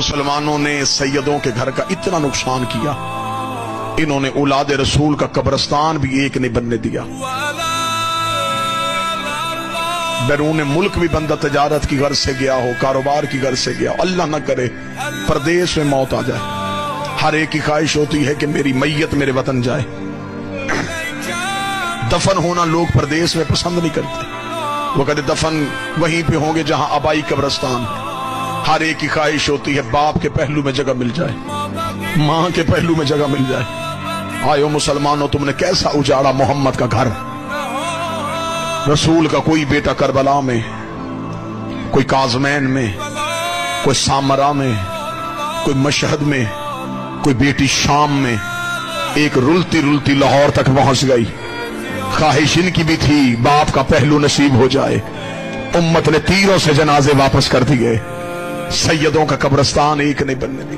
मुसलमानों ने सैयदों के घर का इतना नुकसान किया, इन्होंने औलाद रसूल का कब्रिस्तान भी एक नहीं बनने दिया। बैरून मुल्क भी बंदा तजारत की घर से गया हो, कारोबार की घर से गया, अल्लाह न करे परदेश में मौत आ जाए, हर एक की ख्वाहिश होती है कि मेरी मैयत मेरे वतन जाए। दफन होना लोग परदेश में पसंद नहीं करते, वो कहते दफन वहीं पे होंगे जहां आबाई कब्रिस्तान। हर एक की ख्वाहिश होती है बाप के पहलू में जगह मिल जाए, मां के पहलू में जगह मिल जाए। आयो मुसलमानों, तुमने कैसा उजाड़ा मोहम्मद का घर। रसूल का कोई बेटा करबला में, कोई काज़मैन में, कोई सामरा में, कोई मशहद में, कोई बेटी शाम में, एक रुलती रुलती लाहौर तक पहुंच गई। ख्वाहिश इनकी भी थी बाप का पहलू नसीब हो जाए। उम्मत ने तीरों से जनाजे वापस कर दिए, सैयदों का कब्रिस्तान एक नहीं बनने दी।